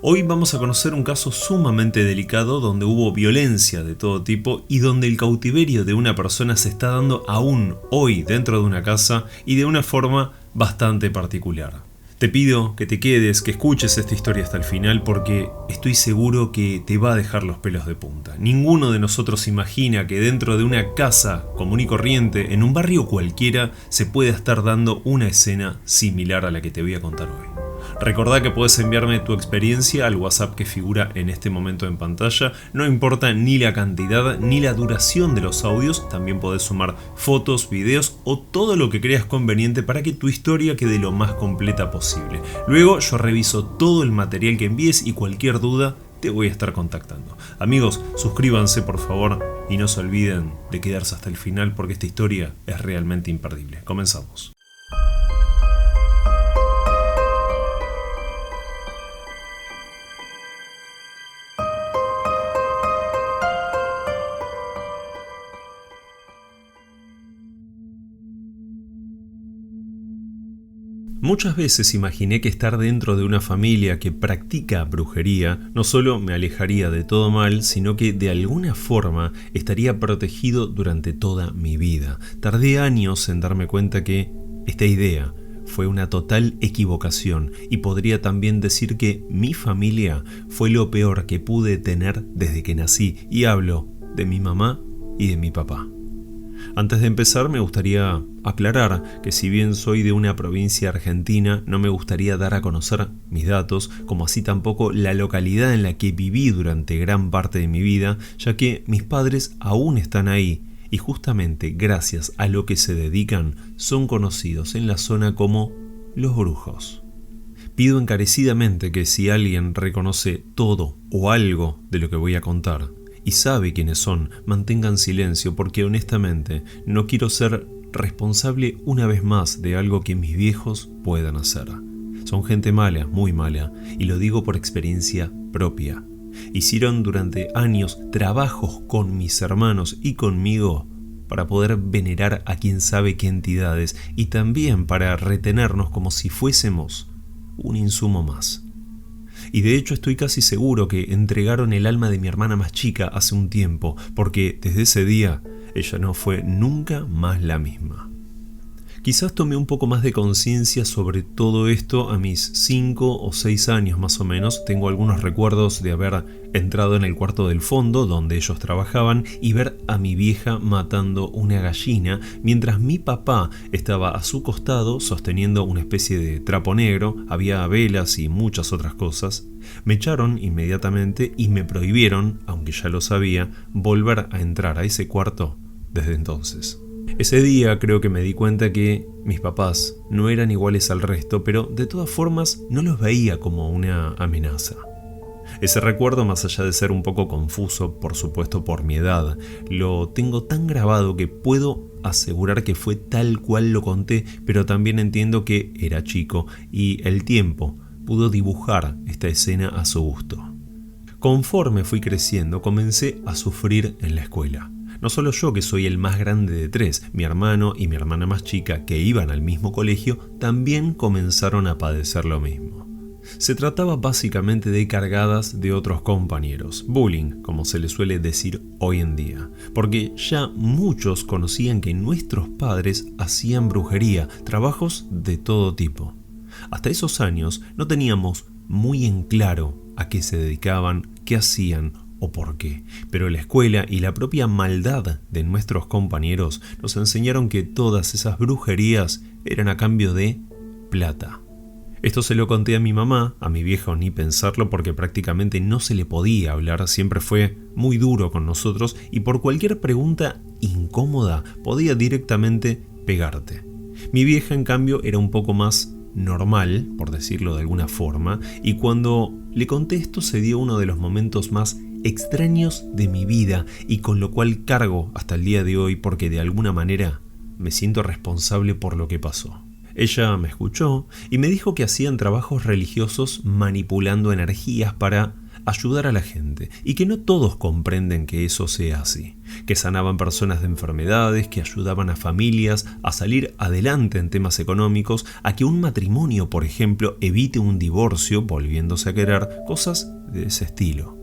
Hoy vamos a conocer un caso sumamente delicado donde hubo violencia de todo tipo y donde el cautiverio de una persona se está dando aún hoy dentro de una casa y de una forma bastante particular. Te pido que te quedes, que escuches esta historia hasta el final porque estoy seguro que te va a dejar los pelos de punta. Ninguno de nosotros imagina que dentro de una casa común y corriente, en un barrio cualquiera, se pueda estar dando una escena similar a la que te voy a contar hoy. Recordá que puedes enviarme tu experiencia al WhatsApp que figura en este momento en pantalla. No importa ni la cantidad ni la duración de los audios, también podés sumar fotos, videos o todo lo que creas conveniente para que tu historia quede lo más completa posible. Luego yo reviso todo el material que envíes y cualquier duda te voy a estar contactando. Amigos, suscríbanse por favor y no se olviden de quedarse hasta el final porque esta historia es realmente imperdible. Comenzamos. Muchas veces imaginé que estar dentro de una familia que practica brujería no solo me alejaría de todo mal, sino que de alguna forma estaría protegido durante toda mi vida. Tardé años en darme cuenta que esta idea fue una total equivocación y podría también decir que mi familia fue lo peor que pude tener desde que nací, y hablo de mi mamá y de mi papá. Antes de empezar me gustaría aclarar que si bien soy de una provincia argentina, no me gustaría dar a conocer mis datos, como así tampoco la localidad en la que viví durante gran parte de mi vida, ya que mis padres aún están ahí y justamente gracias a lo que se dedican son conocidos en la zona como los brujos. Pido encarecidamente que si alguien reconoce todo o algo de lo que voy a contar y sabe quiénes son, mantengan silencio porque honestamente no quiero ser responsable una vez más de algo que mis viejos puedan hacer. Son gente mala, muy mala, y lo digo por experiencia propia. Hicieron durante años trabajos con mis hermanos y conmigo para poder venerar a quién sabe qué entidades y también para retenernos como si fuésemos un insumo más. Y de hecho estoy casi seguro que entregaron el alma de mi hermana más chica hace un tiempo, porque desde ese día ella no fue nunca más la misma. Quizás tomé un poco más de conciencia sobre todo esto a mis 5 o 6 años más o menos. Tengo algunos recuerdos de haber entrado en el cuarto del fondo donde ellos trabajaban y ver a mi vieja matando una gallina mientras mi papá estaba a su costado sosteniendo una especie de trapo negro. Había velas y muchas otras cosas. Me echaron inmediatamente y me prohibieron, aunque ya lo sabía, volver a entrar a ese cuarto desde entonces. Ese día creo que me di cuenta que mis papás no eran iguales al resto, pero de todas formas no los veía como una amenaza. Ese recuerdo, más allá de ser un poco confuso, por supuesto por mi edad, lo tengo tan grabado que puedo asegurar que fue tal cual lo conté, pero también entiendo que era chico y el tiempo pudo dibujar esta escena a su gusto. Conforme fui creciendo, comencé a sufrir en la escuela. No solo yo, que soy el más grande de 3, mi hermano y mi hermana más chica, que iban al mismo colegio, también comenzaron a padecer lo mismo. Se trataba básicamente de cargadas de otros compañeros, bullying, como se le suele decir hoy en día, porque ya muchos conocían que nuestros padres hacían brujería, trabajos de todo tipo. Hasta esos años no teníamos muy en claro a qué se dedicaban, qué hacían o por qué, pero la escuela y la propia maldad de nuestros compañeros nos enseñaron que todas esas brujerías eran a cambio de plata. Esto se lo conté a mi mamá, a mi viejo ni pensarlo porque prácticamente no se le podía hablar, siempre fue muy duro con nosotros y por cualquier pregunta incómoda podía directamente pegarte. Mi vieja en cambio era un poco más normal, por decirlo de alguna forma, y cuando le conté esto se dio uno de los momentos más extraños de mi vida y con lo cual cargo hasta el día de hoy porque de alguna manera me siento responsable por lo que pasó. Ella me escuchó y me dijo que hacían trabajos religiosos manipulando energías para ayudar a la gente y que no todos comprenden que eso sea así, que sanaban personas de enfermedades, que ayudaban a familias a salir adelante en temas económicos, a que un matrimonio, por ejemplo, evite un divorcio volviéndose a querer, cosas de ese estilo.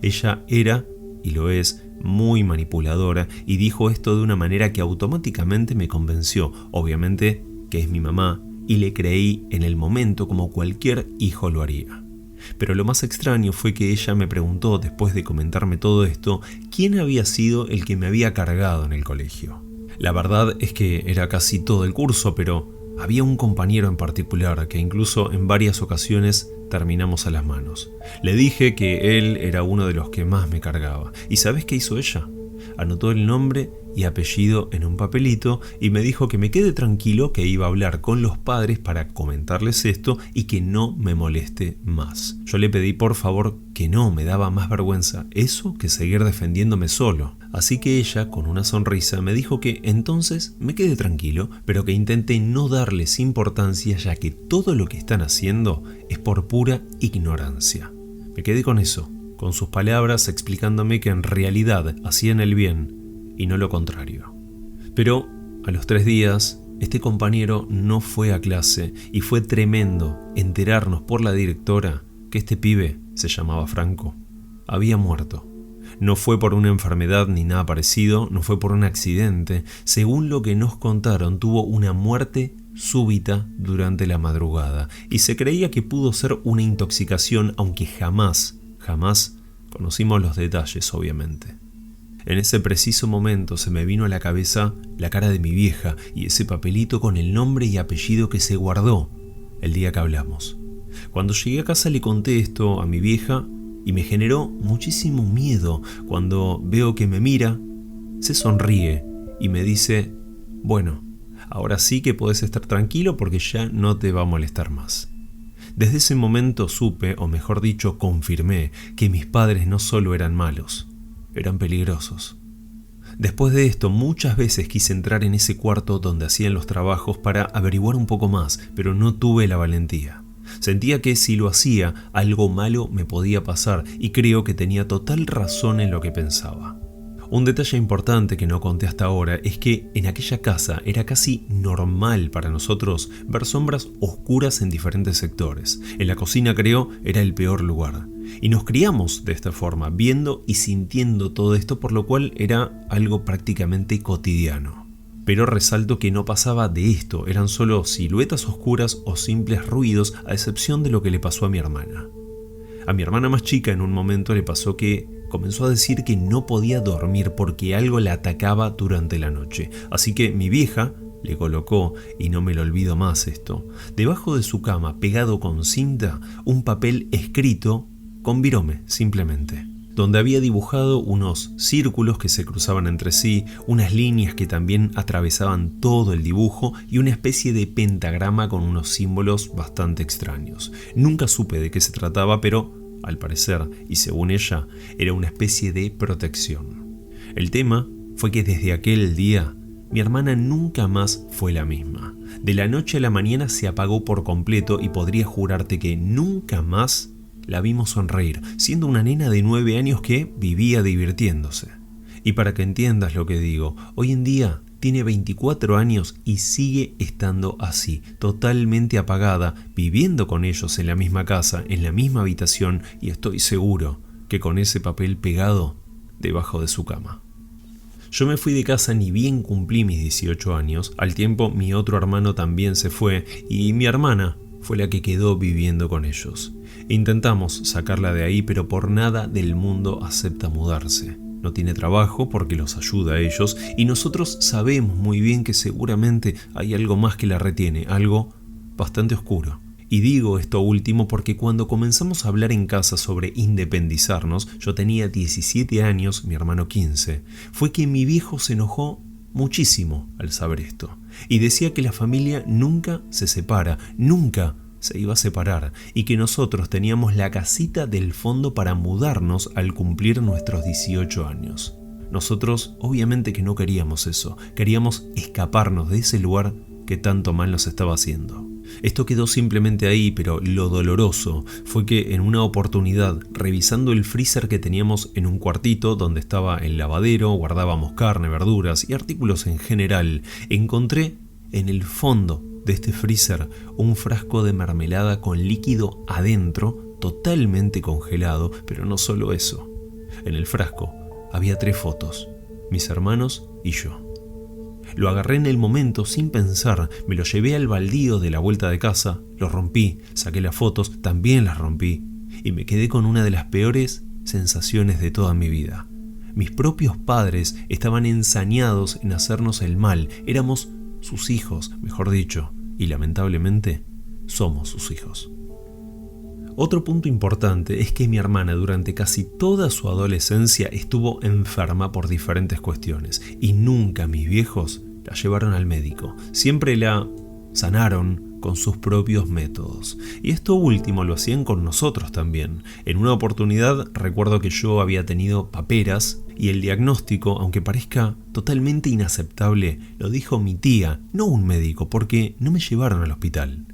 Ella era, y lo es, muy manipuladora y dijo esto de una manera que automáticamente me convenció, obviamente que es mi mamá, y le creí en el momento como cualquier hijo lo haría. Pero lo más extraño fue que ella me preguntó, después de comentarme todo esto, quién había sido el que me había cargado en el colegio. La verdad es que era casi todo el curso, pero había un compañero en particular que incluso en varias ocasiones terminamos a las manos. Le dije que él era uno de los que más me cargaba. ¿Y sabes qué hizo ella? Anotó el nombre y apellido en un papelito y me dijo que me quede tranquilo, que iba a hablar con los padres para comentarles esto y que no me moleste más. Yo le pedí por favor que no, me daba más vergüenza eso que seguir defendiéndome solo. Así que ella, con una sonrisa, me dijo que entonces me quede tranquilo, pero que intente no darles importancia, ya que todo lo que están haciendo es por pura ignorancia. Me quedé con eso, con sus palabras explicándome que en realidad hacían el bien y no lo contrario. Pero a los 3 días, este compañero no fue a clase y fue tremendo enterarnos por la directora que este pibe, se llamaba Franco, había muerto. No fue por una enfermedad ni nada parecido, no fue por un accidente. Según lo que nos contaron, tuvo una muerte súbita durante la madrugada y se creía que pudo ser una intoxicación, aunque jamás conocimos los detalles, obviamente. En ese preciso momento se me vino a la cabeza la cara de mi vieja y ese papelito con el nombre y apellido que se guardó el día que hablamos. Cuando llegué a casa le conté esto a mi vieja y me generó muchísimo miedo cuando veo que me mira, se sonríe y me dice: bueno, ahora sí que podés estar tranquilo porque ya no te va a molestar más. Desde ese momento supe, o mejor dicho, confirmé que mis padres no solo eran malos, eran peligrosos. Después de esto, muchas veces quise entrar en ese cuarto donde hacían los trabajos para averiguar un poco más, pero no tuve la valentía. Sentía que si lo hacía, algo malo me podía pasar y creo que tenía total razón en lo que pensaba. Un detalle importante que no conté hasta ahora es que en aquella casa era casi normal para nosotros ver sombras oscuras en diferentes sectores. En la cocina, creo, era el peor lugar. Y nos criamos de esta forma, viendo y sintiendo todo esto, por lo cual era algo prácticamente cotidiano. Pero resalto que no pasaba de esto, eran solo siluetas oscuras o simples ruidos, a excepción de lo que le pasó a mi hermana. A mi hermana más chica en un momento le pasó que comenzó a decir que no podía dormir porque algo la atacaba durante la noche. Así que mi vieja le colocó, y no me lo olvido más esto, debajo de su cama, pegado con cinta, un papel escrito con virome, simplemente, donde había dibujado unos círculos que se cruzaban entre sí, unas líneas que también atravesaban todo el dibujo y una especie de pentagrama con unos símbolos bastante extraños. Nunca supe de qué se trataba, pero al parecer, y según ella, era una especie de protección. El tema fue que desde aquel día, mi hermana nunca más fue la misma. De la noche a la mañana se apagó por completo y podría jurarte que nunca más la vimos sonreír, siendo una nena de 9 años que vivía divirtiéndose. Y para que entiendas lo que digo, hoy en día tiene 24 años y sigue estando así, totalmente apagada, viviendo con ellos en la misma casa, en la misma habitación, y estoy seguro que con ese papel pegado debajo de su cama. Yo me fui de casa ni bien cumplí mis 18 años, al tiempo mi otro hermano también se fue y mi hermana fue la que quedó viviendo con ellos. Intentamos sacarla de ahí, pero por nada del mundo acepta mudarse. No tiene trabajo porque los ayuda a ellos y nosotros sabemos muy bien que seguramente hay algo más que la retiene, algo bastante oscuro. Y digo esto último porque cuando comenzamos a hablar en casa sobre independizarnos, yo tenía 17 años, mi hermano 15, fue que mi viejo se enojó muchísimo al saber esto y decía que la familia nunca se separa, nunca se iba a separar y que nosotros teníamos la casita del fondo para mudarnos al cumplir nuestros 18 años. Nosotros obviamente que no queríamos eso, queríamos escaparnos de ese lugar que tanto mal nos estaba haciendo. Esto quedó simplemente ahí, pero lo doloroso fue que en una oportunidad, revisando el freezer que teníamos en un cuartito donde estaba el lavadero, guardábamos carne, verduras y artículos en general, encontré en el fondo de este freezer un frasco de mermelada con líquido adentro, totalmente congelado, pero no solo eso. En el frasco había 3 fotos, mis hermanos y yo. Lo agarré en el momento sin pensar, me lo llevé al baldío de la vuelta de casa, lo rompí, saqué las fotos, también las rompí y me quedé con una de las peores sensaciones de toda mi vida. Mis propios padres estaban ensañados en hacernos el mal, éramos sus hijos, mejor dicho, y lamentablemente somos sus hijos. Otro punto importante es que mi hermana durante casi toda su adolescencia estuvo enferma por diferentes cuestiones y nunca mis viejos la llevaron al médico. Siempre la sanaron con sus propios métodos. Y esto último lo hacían con nosotros también. En una oportunidad recuerdo que yo había tenido paperas y el diagnóstico, aunque parezca totalmente inaceptable, lo dijo mi tía, no un médico, porque no me llevaron al hospital.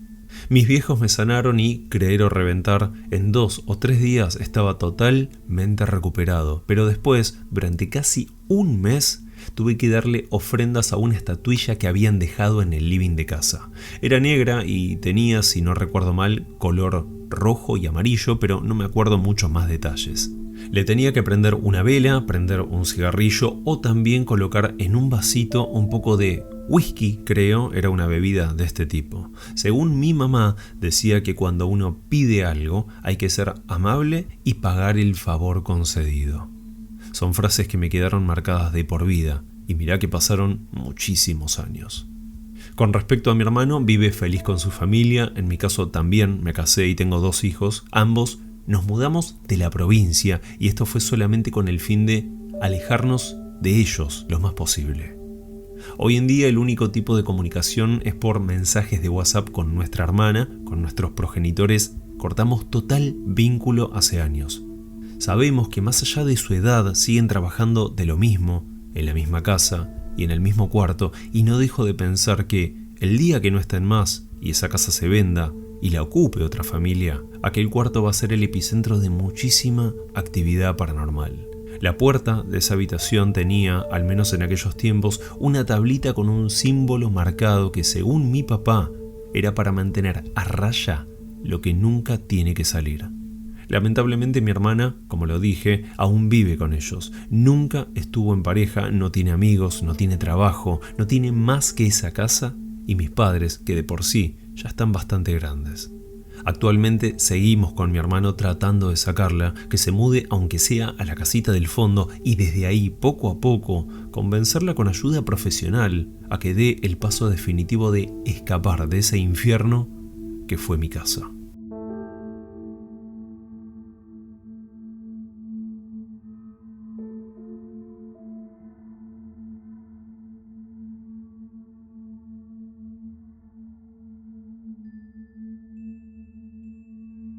Mis viejos me sanaron y, creer o reventar, en 2 o 3 días estaba totalmente recuperado. Pero después, durante casi un mes, tuve que darle ofrendas a una estatuilla que habían dejado en el living de casa. Era negra y tenía, si no recuerdo mal, color rojo y amarillo, pero no me acuerdo muchos más detalles. Le tenía que prender una vela, prender un cigarrillo o también colocar en un vasito un poco de whisky, creo, era una bebida de este tipo. Según mi mamá, decía que cuando uno pide algo hay que ser amable y pagar el favor concedido. Son frases que me quedaron marcadas de por vida y mirá que pasaron muchísimos años. Con respecto a mi hermano, vive feliz con su familia, en mi caso también me casé y tengo 2 hijos, ambos nos mudamos de la provincia y esto fue solamente con el fin de alejarnos de ellos lo más posible. Hoy en día el único tipo de comunicación es por mensajes de WhatsApp con nuestra hermana, con nuestros progenitores. Cortamos total vínculo hace años. Sabemos que más allá de su edad siguen trabajando de lo mismo, en la misma casa y en el mismo cuarto, y no dejo de pensar que el día que no estén más y esa casa se venda y la ocupe otra familia, aquel cuarto va a ser el epicentro de muchísima actividad paranormal. La puerta de esa habitación tenía, al menos en aquellos tiempos, una tablita con un símbolo marcado que, según mi papá, era para mantener a raya lo que nunca tiene que salir. Lamentablemente mi hermana, como lo dije, aún vive con ellos. Nunca estuvo en pareja, no tiene amigos, no tiene trabajo, no tiene más que esa casa y mis padres, que de por sí ya están bastante grandes. Actualmente seguimos con mi hermano tratando de sacarla, que se mude aunque sea a la casita del fondo y desde ahí, poco a poco, convencerla con ayuda profesional a que dé el paso definitivo de escapar de ese infierno que fue mi casa.